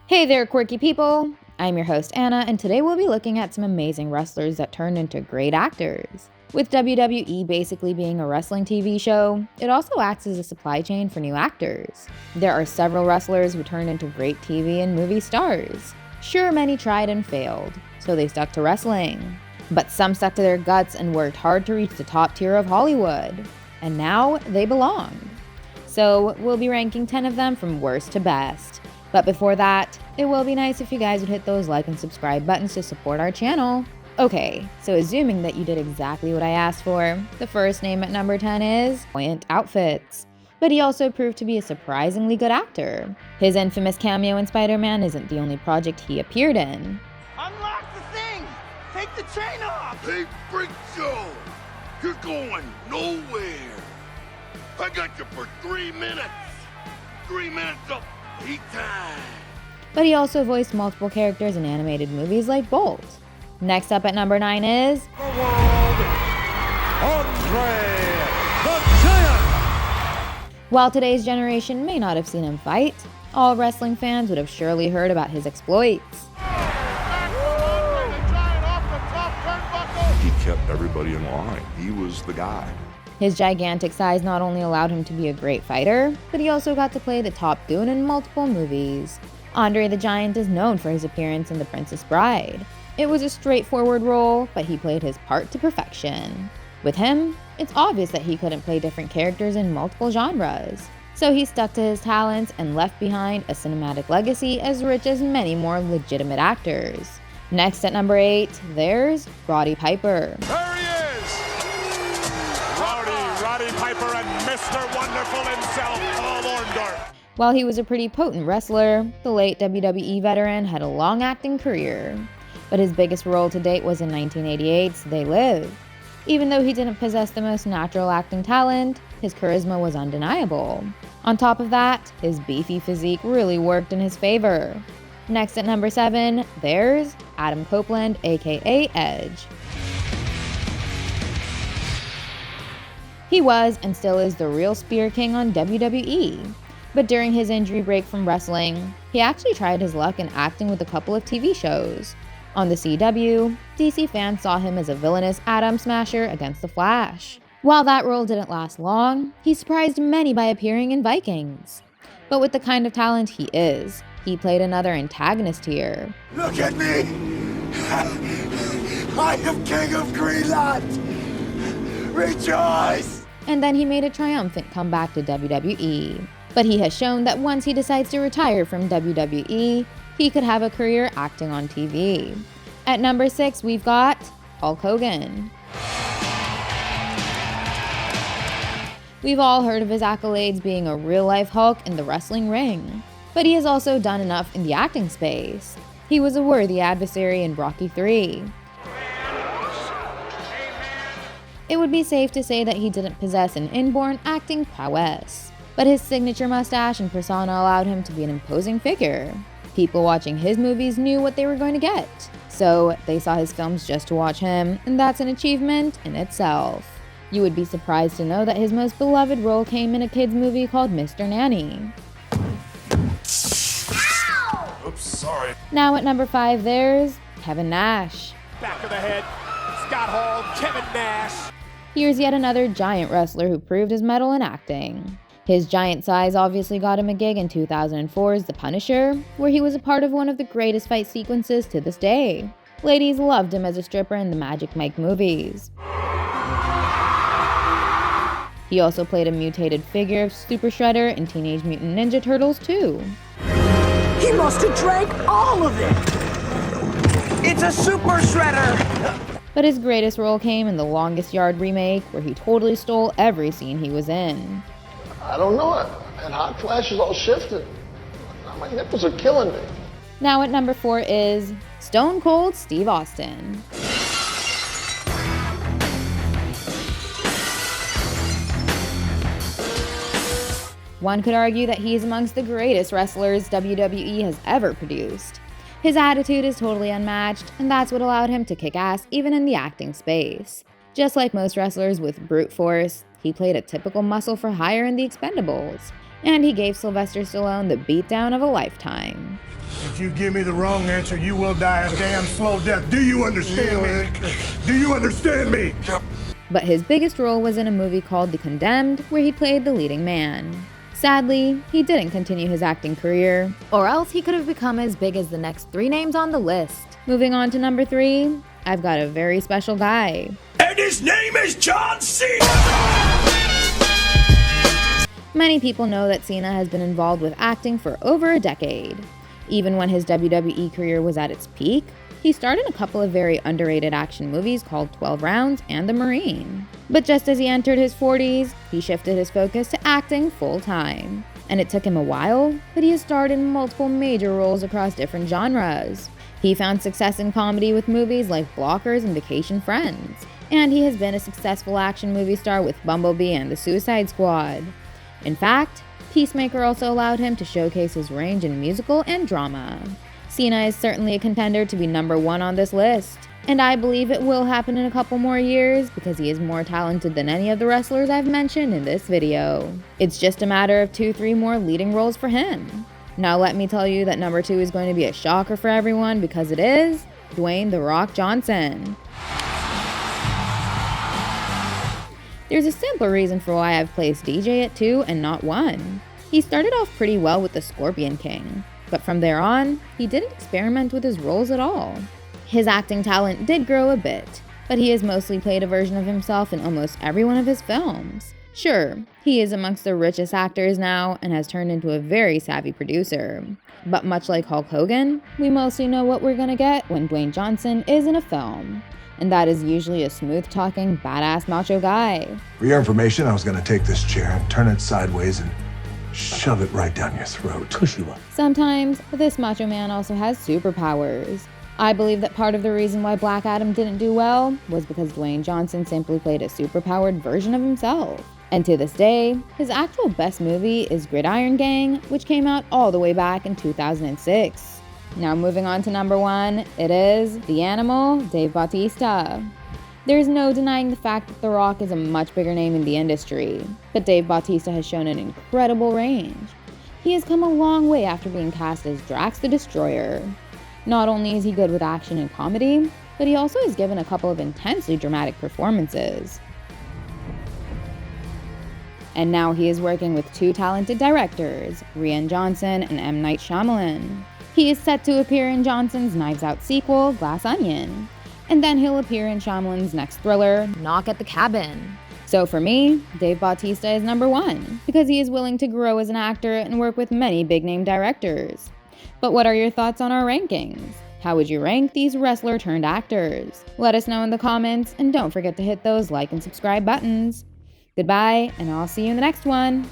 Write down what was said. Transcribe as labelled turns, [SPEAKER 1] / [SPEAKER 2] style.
[SPEAKER 1] Hey there, quirky people! I'm your host, Anna, and today we'll be looking at some amazing wrestlers that turned into great actors. With WWE basically being a wrestling TV show, it also acts as a supply chain for new actors. There are several wrestlers who turned into great TV and movie stars. Sure, many tried and failed, so they stuck to wrestling. But some stuck to their guts and worked hard to reach the top tier of Hollywood. And now they belong. So we'll be ranking 10 of them from worst to best. But before that, it will be nice if you guys would hit those like and subscribe buttons to support our channel. Okay, so assuming that you did exactly what I asked for, the first name at number 10 is Flamboyant Outfits. But he also proved to be a surprisingly good actor. His infamous cameo in Spider-Man isn't the only project he appeared in.
[SPEAKER 2] Unlock the thing! Take the chain off!
[SPEAKER 3] Hey, Freak Joe! You're going nowhere! I got you for 3 minutes! 3 minutes of heat time!
[SPEAKER 1] But he also voiced multiple characters in animated movies like Bolt. Next up at number 9 is
[SPEAKER 4] The world, Andre the Giant!
[SPEAKER 1] While today's generation may not have seen him fight, all wrestling fans would have surely heard about his exploits.
[SPEAKER 4] He kept everybody in line. He was the guy.
[SPEAKER 1] His gigantic size not only allowed him to be a great fighter, but he also got to play the top goon in multiple movies. Andre the Giant is known for his appearance in The Princess Bride. It was a straightforward role, but he played his part to perfection. With him, it's obvious that he couldn't play different characters in multiple genres. So he stuck to his talents and left behind a cinematic legacy as rich as many more legitimate actors. Next at number 8, there's Roddy Piper.
[SPEAKER 4] There he is! Roddy Piper and Mr. Wonderful himself, Paul Orndorff.
[SPEAKER 1] While he was a pretty potent wrestler, the late WWE veteran had a long acting career. But his biggest role to date was in 1988's They Live. Even though he didn't possess the most natural acting talent, his charisma was undeniable. On top of that, his beefy physique really worked in his favor. Next at number 7, there's Adam Copeland, aka Edge. He was and still is the real Spear King on WWE. But during his injury break from wrestling, he actually tried his luck in acting with a couple of TV shows. On the CW, DC fans saw him as a villainous Atom Smasher against the Flash. While that role didn't last long, he surprised many by appearing in Vikings. But with the kind of talent he is, he played another antagonist here.
[SPEAKER 3] Look at me! I am King of Greenland! Rejoice!
[SPEAKER 1] And then he made a triumphant comeback to WWE. But he has shown that once he decides to retire from WWE, he could have a career acting on TV. At number 6, we've got Hulk Hogan. We've all heard of his accolades being a real-life Hulk in the wrestling ring. But he has also done enough in the acting space. He was a worthy adversary in Rocky III. It would be safe to say that he didn't possess an inborn acting prowess. But his signature mustache and persona allowed him to be an imposing figure. People watching his movies knew what they were going to get. So they saw his films just to watch him, and that's an achievement in itself. You would be surprised to know that his most beloved role came in a kid's movie called Mr. Nanny.
[SPEAKER 4] Oops, sorry.
[SPEAKER 1] Now at number 5, there's Kevin Nash.
[SPEAKER 4] Back of the head, Scott Hall, Kevin Nash.
[SPEAKER 1] Here's yet another giant wrestler who proved his mettle in acting. His giant size obviously got him a gig in 2004's The Punisher, where he was a part of one of the greatest fight sequences to this day. Ladies loved him as a stripper in the Magic Mike movies. He also played a mutated figure of Super Shredder in Teenage Mutant Ninja Turtles 2.
[SPEAKER 2] He must have drank all of it! It's a super shredder!
[SPEAKER 1] But his greatest role came in The Longest Yard remake, where he totally stole every scene he was in.
[SPEAKER 5] I don't know it. And hot flashes all shifted. My nipples are killing me.
[SPEAKER 1] Now at number 4 is Stone Cold Steve Austin. One could argue that he is amongst the greatest wrestlers WWE has ever produced. His attitude is totally unmatched, and that's what allowed him to kick ass even in the acting space. Just like most wrestlers with brute force, he played a typical muscle for hire in The Expendables. and he gave Sylvester Stallone the beatdown of a lifetime.
[SPEAKER 6] If you give me the wrong answer, you will die a damn slow death. Do you understand me? Do you understand me?
[SPEAKER 1] But his biggest role was in a movie called The Condemned, where he played the leading man. Sadly, he didn't continue his acting career, or else he could have become as big as the next 3 names on the list. Moving on to number 3, I've got a very special guy.
[SPEAKER 6] And his name is John Cena!
[SPEAKER 1] Many people know that Cena has been involved with acting for over a decade. Even when his WWE career was at its peak, he starred in a couple of very underrated action movies called 12 Rounds and The Marine. But just as he entered his 40s, he shifted his focus to acting full-time. And it took him a while, but he has starred in multiple major roles across different genres. He found success in comedy with movies like Blockers and Vacation Friends. And he has been a successful action movie star with Bumblebee and The Suicide Squad. In fact, Peacemaker also allowed him to showcase his range in musical and drama. Cena is certainly a contender to be number 1 on this list, and I believe it will happen in a couple more years because he is more talented than any of the wrestlers I've mentioned in this video. It's just a matter of 2-3 more leading roles for him. Now let me tell you that number 2 is going to be a shocker for everyone because it is Dwayne "The Rock" Johnson. There's a simple reason for why I've placed DJ at 2 and not 1. He started off pretty well with the Scorpion King, but from there on, he didn't experiment with his roles at all. His acting talent did grow a bit, but he has mostly played a version of himself in almost every one of his films. Sure, he is amongst the richest actors now and has turned into a very savvy producer. But much like Hulk Hogan, we mostly know what we're gonna get when Dwayne Johnson is in a film. And that is usually a smooth-talking, badass macho guy.
[SPEAKER 7] For your information, I was gonna take this chair and turn it sideways and shove it right down your throat. Push you up.
[SPEAKER 1] Sometimes, this macho man also has superpowers. I believe that part of the reason why Black Adam didn't do well was because Dwayne Johnson simply played a superpowered version of himself. And to this day, his actual best movie is Gridiron Gang, which came out all the way back in 2006. Now moving on to number 1, it is the Animal, Dave Bautista. There's no denying the fact that The Rock is a much bigger name in the industry, but Dave Bautista has shown an incredible range. He has come a long way after being cast as Drax the Destroyer. Not only is he good with action and comedy, but he also has given a couple of intensely dramatic performances. And now he is working with 2 talented directors, Rian Johnson and M. Night Shyamalan. He is set to appear in Johnson's Knives Out sequel, Glass Onion. And then he'll appear in Shyamalan's next thriller, Knock at the Cabin. So for me, Dave Bautista is number 1, because he is willing to grow as an actor and work with many big-name directors. But what are your thoughts on our rankings? How would you rank these wrestler-turned-actors? Let us know in the comments, and don't forget to hit those like and subscribe buttons. Goodbye, and I'll see you in the next one.